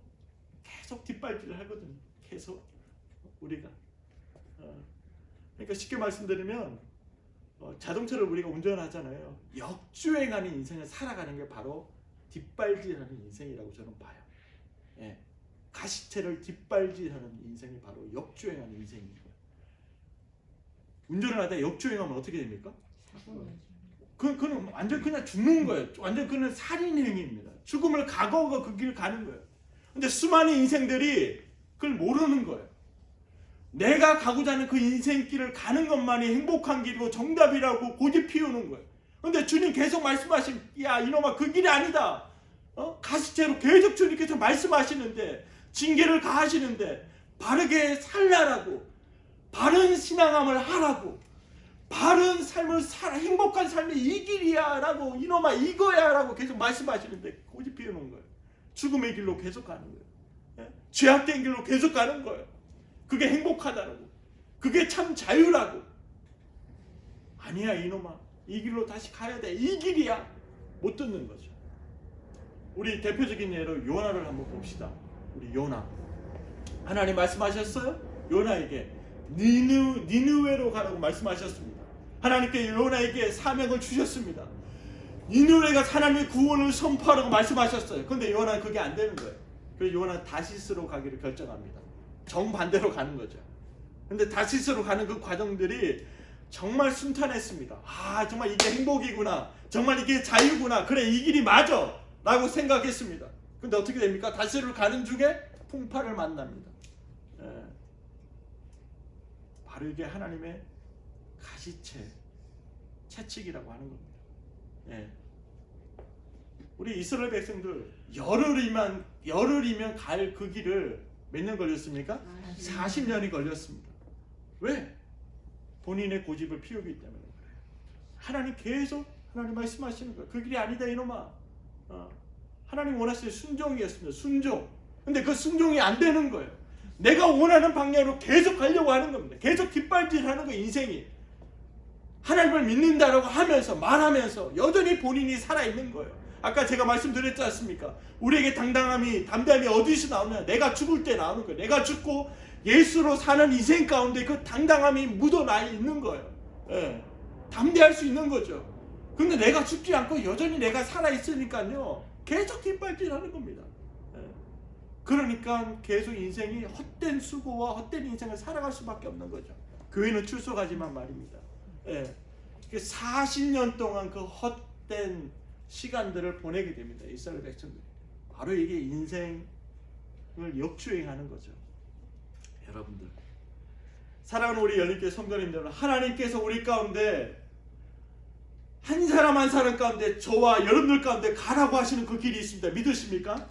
계속 뒷발질을 하거든요. 계속 우리가 그러니까 쉽게 말씀드리면 자동차를 우리가 운전하잖아요. 역주행하는 인생을 살아가는 게 바로 뒷발질하는 인생이라고 저는 봐요. 예. 가시체를 뒷발질하는 인생이 바로 역주행하는 인생입니다. 운전을 하다 역주행하면 어떻게 됩니까? 그는 완전 그냥 죽는 거예요. 완전 그는 살인행위입니다. 죽음을 각오하고 그 길을 가는 거예요. 근데 수많은 인생들이 그걸 모르는 거예요. 내가 가고자 하는 그 인생길을 가는 것만이 행복한 길이고 정답이라고 고집 피우는 거예요. 근데 주님 계속 말씀하신, 야 이놈아 그 길이 아니다. 가시체로 계속 주님께서 말씀하시는데, 징계를 가하시는데 바르게 살라라고, 바른 신앙함을 하라고, 바른 삶을 살아, 행복한 삶이 이 길이야 라고, 이놈아 이거야 라고 계속 말씀하시는데 고집 피우는 거예요. 죽음의 길로 계속 가는 거예요. 예? 죄악된 길로 계속 가는 거예요. 그게 행복하다라고, 그게 참 자유라고. 아니야 이놈아, 이 길로 다시 가야 돼, 이 길이야. 못 듣는 거죠. 우리 대표적인 예로 요나를 한번 봅시다. 우리 요나, 하나님 말씀하셨어요. 요나에게 니느웨로 가라고 말씀하셨습니다. 하나님께 요나에게 사명을 주셨습니다. 니느웨가 하나님의 구원을 선포하라고 말씀하셨어요. 그런데 요나는 그게 안 되는 거예요. 그래서 요나는 다시스로 가기를 결정합니다. 정반대로 가는 거죠. 근데 다시스로 가는 그 과정들이 정말 순탄했습니다. 아 정말 이게 행복이구나, 정말 이게 자유구나, 그래 이 길이 맞아 라고 생각했습니다. 근데 어떻게 됩니까? 다시스로 가는 중에 풍파를 만납니다. 예. 바로 이게 하나님의 가시체, 채찍이라고 하는 겁니다. 예. 우리 이스라엘 백성들 열흘이면 갈 그 길을 몇 년 걸렸습니까? 40년이 걸렸습니다. 왜? 본인의 고집을 피우기 때문에 그래요. 하나님 계속 하나님 말씀하시는 거예요. 그 길이 아니다 이놈아. 하나님 원하시는 순종이었습니다. 순종. 근데 그 순종이 안 되는 거예요. 내가 원하는 방향으로 계속 가려고 하는 겁니다. 계속 뒷발질하는 거예요. 인생이. 하나님을 믿는다라고 하면서 말하면서 여전히 본인이 살아있는 거예요. 아까 제가 말씀드렸지 않습니까? 우리에게 담대함이 어디서 나오냐? 내가 죽을 때 나오는 거예요. 내가 죽고 예수로 사는 인생 가운데 그 당당함이 묻어나 있는 거예요. 예. 담대할 수 있는 거죠. 근데 내가 죽지 않고 여전히 내가 살아있으니까요, 계속 뒷발질하는 겁니다. 예. 그러니까 계속 인생이 헛된 수고와 헛된 인생을 살아갈 수밖에 없는 거죠. 교회는 출석하지만 말입니다. 예. 40년 동안 그 헛된 시간들을 보내게 됩니다. 이스라엘 백성들이. 바로 이게 인생을 역주행하는 거죠. 여러분들, 사랑하는 우리 열린교회 성도님들, 하나님께서 우리 가운데 한 사람 한 사람 가운데, 저와 여러분들 가운데 가라고 하시는 그 길이 있습니다. 믿으십니까?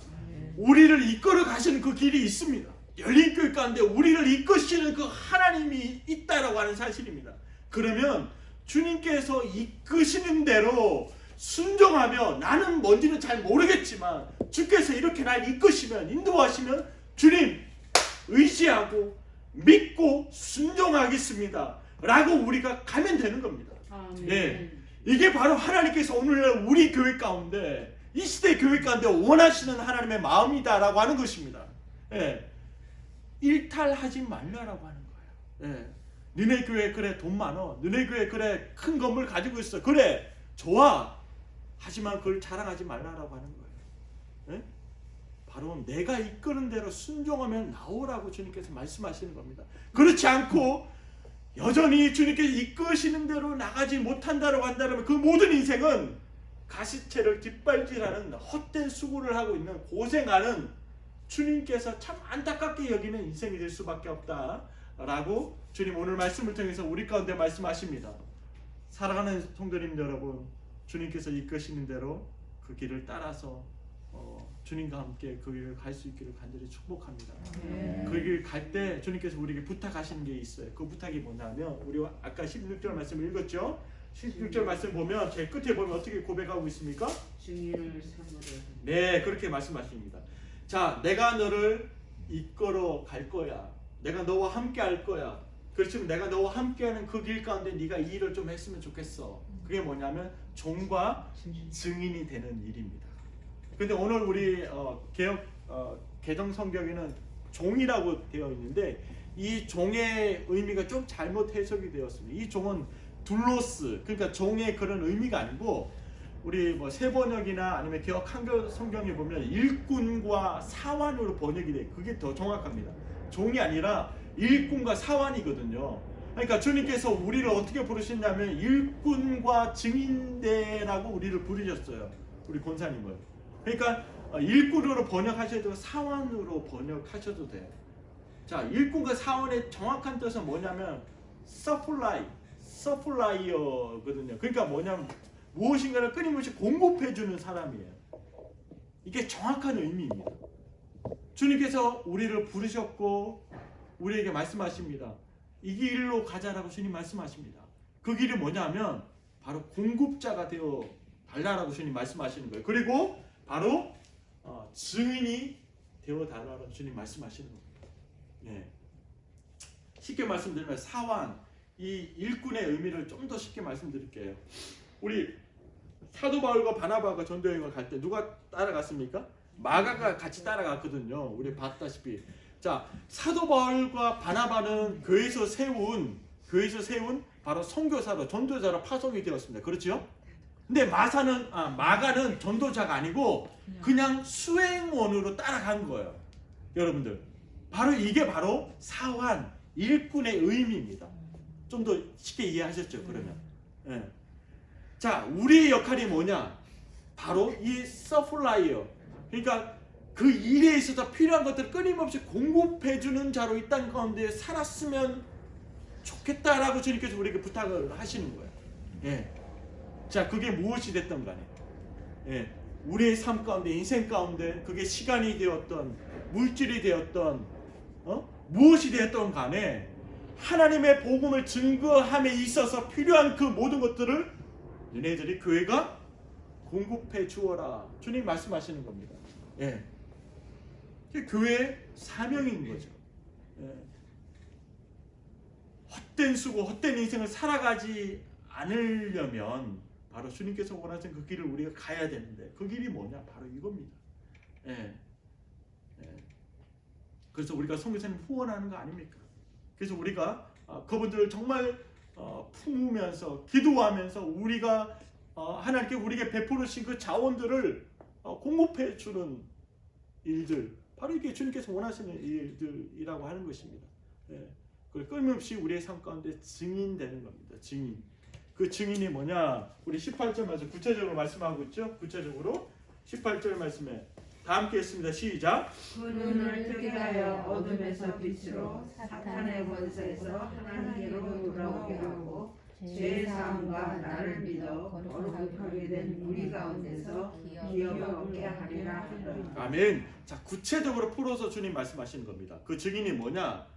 우리를 이끌어 가시는 그 길이 있습니다. 열린교회 가운데 우리를 이끄시는 그 하나님이 있다라고 하는 사실입니다. 그러면 주님께서 이끄시는 대로 순종하며, 나는 뭔지는 잘 모르겠지만 주께서 이렇게 날 이끄시면, 인도하시면 주님 의지하고 믿고 순종하겠습니다 라고 우리가 가면 되는 겁니다. 네. 이게 바로 하나님께서 오늘날 우리 교회 가운데, 이 시대 교회 가운데 원하시는 하나님의 마음이다 라고 하는 것입니다. 네. 일탈하지 말라라고 하는 거예요. 네. 너네 교회 그래 돈 많어, 너네 교회 그래 큰 건물 가지고 있어, 그래 좋아, 하지만 그걸 자랑하지 말라라고 하는 거예요. 네? 바로 내가 이끄는 대로 순종하면 나오라고 주님께서 말씀하시는 겁니다. 그렇지 않고 여전히 주님께서 이끄시는 대로 나가지 못한다고 한다면 그 모든 인생은 가시체를 뒷발질하는 헛된 수고를 하고 있는, 고생하는, 주님께서 참 안타깝게 여기는 인생이 될 수밖에 없다라고 주님 오늘 말씀을 통해서 우리 가운데 말씀하십니다. 사랑하는 성도님 여러분, 주님께서 이끄시는 대로 그 길을 따라서 주님과 함께 그 길을 갈 수 있기를 간절히 축복합니다. 그 길 갈 때 주님께서 우리에게 부탁하시는 게 있어요. 그 부탁이 뭐냐면, 우리 아까 16절 말씀 읽었죠? 16절 말씀 보면 제일 끝에 보면 어떻게 고백하고 있습니까? 증인을 삼으려. 네, 그렇게 말씀하십니다. 자, 내가 너를 이끌어 갈 거야. 내가 너와 함께 할 거야. 그렇지만 내가 너와 함께하는 그 길 가운데 네가 이 일을 좀 했으면 좋겠어. 그게 뭐냐면 종과 증인이 되는 일입니다. 근데 오늘 우리 개정 성경에는 종이라고 되어 있는데, 이 종의 의미가 좀 잘못 해석이 되었습니다. 이 종은 둘로스, 그러니까 종의 그런 의미가 아니고 우리 뭐 세번역이나 아니면 개역 한글 성경에 보면 일꾼과 사환으로 번역이 돼. 그게 더 정확합니다. 종이 아니라 일꾼과 사환이거든요. 그러니까 주님께서 우리를 어떻게 부르셨냐면 일꾼과 증인대라고 우리를 부르셨어요. 우리 권사님을. 그러니까 일꾼으로 번역하셔도 사환으로 번역하셔도 돼요. 자, 일꾼과 사환의 정확한 뜻은 뭐냐면 서플라이어거든요. 그러니까 뭐냐면 무엇인가를 끊임없이 공급해주는 사람이에요. 이게 정확한 의미입니다. 주님께서 우리를 부르셨고 우리에게 말씀하십니다. 이 길로 가자라고 주님 말씀하십니다. 그 길이 뭐냐면 바로 공급자가 되어 달라라고 주님 말씀하시는 거예요. 그리고 바로 증인이 되어 달라라고 주님 말씀하시는 겁니다. 예. 쉽게 말씀드리면 사환, 이 일꾼의 의미를 좀 더 쉽게 말씀드릴게요. 우리 사도 바울과 바나바가 전도 여행을 갈 때 누가 따라갔습니까? 마가가 같이 따라갔거든요. 우리 봤다시피. 자, 사도 바울과 바나바는 교회에서 세운 바로 선교사로 전도자로 파송이 되었습니다. 그렇죠? 근데 마가는 전도자가 아니고 그냥 수행원으로 따라간 거예요. 여러분들, 바로 이게 바로 사환, 일꾼의 의미입니다. 좀 더 쉽게 이해하셨죠? 그러면. 예. 자, 우리의 역할이 뭐냐? 바로 이 서플라이어. 그러니까 그 일에 있어서 필요한 것들을 끊임없이 공급해주는 자로 이 땅 가운데 살았으면 좋겠다라고 주님께서 우리에게 부탁을 하시는 거예요. 예. 자, 그게 무엇이 됐든 간에, 예. 우리의 삶 가운데, 인생 가운데, 그게 시간이 되었던, 물질이 되었던, 무엇이 되었던 간에 하나님의 복음을 증거함에 있어서 필요한 그 모든 것들을 너네들이 교회가 공급해 주어라. 주님 말씀하시는 겁니다. 예. 교회의 사명인 거죠. 예. 헛된 수고, 헛된 인생을 살아가지 않으려면 바로 주님께서 원하시는 그 길을 우리가 가야 되는데 그 길이 뭐냐? 바로 이겁니다. 예. 예. 그래서 우리가 선교사님 후원하는 거 아닙니까? 그래서 우리가 그분들을 정말 품으면서 기도하면서 우리가 하나님께 우리에게 베풀으신 그 자원들을 공급해 주는 일들, 바로 이게 주님께서 원하시는 일들이라고 하는 것입니다. 예. 그리고 끊임없이 우리의 삶 가운데 증인되는 겁니다. 증인. 그 증인이 뭐냐? 우리 18절 말씀 구체적으로 말씀하고 있죠. 구체적으로 18절 말씀에 다 함께 했습니다. 시작. 그 눈을 뜨게 하여 어둠에서 빛으로 사탄의 권세에서 하나님께로 돌아오게 하고 죄 사함과 나를 믿어 거룩하게 된 우리 가운데서 기업을 얻게 하리라. 아멘. 자, 구체적으로 풀어서 주님 말씀하시는 겁니다. 그 증인이 뭐냐?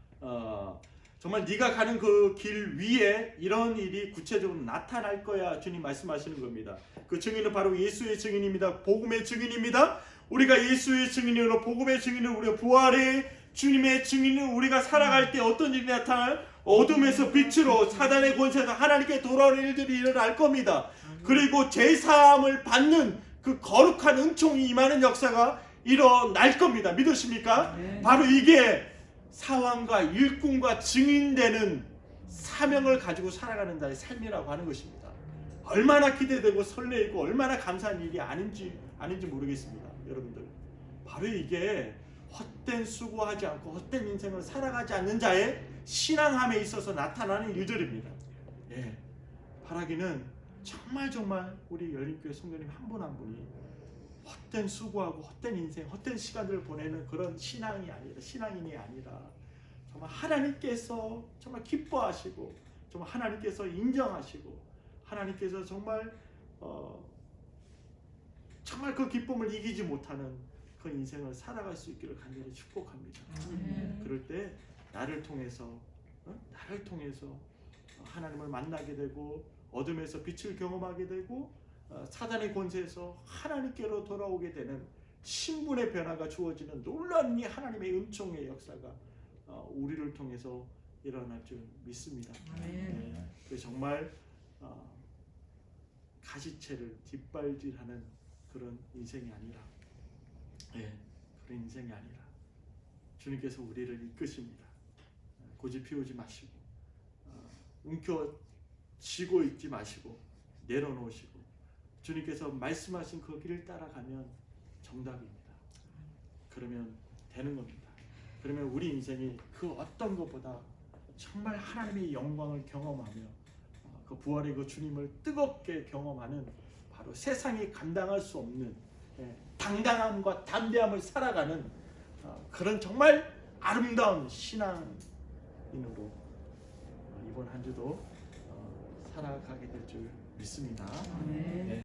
정말 네가 가는 그 길 위에 이런 일이 구체적으로 나타날 거야. 주님 말씀하시는 겁니다. 그 증인은 바로 예수의 증인입니다. 복음의 증인입니다. 우리가 예수의 증인으로 복음의 증인으로 우리가 부활의 주님의 증인으로 우리가 살아갈 때 어떤 일이 나타날? 어둠에서 빛으로 사단의 권세에서 하나님께 돌아오는 일들이 일어날 겁니다. 그리고 제사함을 받는 그 거룩한 은총이 임하는 역사가 일어날 겁니다. 믿으십니까? 바로 이게 사왕과 일꾼과 증인되는 사명을 가지고 살아가는 자의 삶이라고 하는 것입니다. 얼마나 기대되고 설레이고 얼마나 감사한 일이 아닌지 모르겠습니다. 여러분들, 바로 이게 헛된 수고하지 않고 헛된 인생을 살아가지 않는 자의 신앙함에 있어서 나타나는 일들입니다. 예, 바라기는 정말 우리 열린교회 성도님 한 분 한 분이 헛된 수고하고 헛된 인생, 헛된 시간들을 보내는 그런 신앙인이 아니라 정말 하나님께서 정말 기뻐하시고 정말 하나님께서 인정하시고 하나님께서 정말 그 기쁨을 이기지 못하는 그 인생을 살아갈 수 있기를 간절히 축복합니다. 그럴 때 나를 통해서 하나님을 만나게 되고 어둠에서 빛을 경험하게 되고 사단의 권세에서 하나님께로 돌아오게 되는 신분의 변화가 주어지는 놀라운 이 하나님의 은총의 역사가 우리를 통해서 일어날 줄 믿습니다. 네. 그래서 정말 가시채를 뒷발질하는 그런 인생이 아니라, 그런 인생이 아니라 주님께서 우리를 이끄십니다. 고집 피우지 마시고 움켜쥐고 있지 마시고 내려놓으시고 주님께서 말씀하신 그 길을 따라가면 정답입니다. 그러면 되는 겁니다. 그러면 우리 인생이 그 어떤 것보다 정말 하나님의 영광을 경험하며 그 부활의 그 주님을 뜨겁게 경험하는 바로 세상이 감당할 수 없는 당당함과 담대함을 살아가는 그런 정말 아름다운 신앙인으로 이번 한 주도 살아가게 될 줄 믿습니다. 아멘.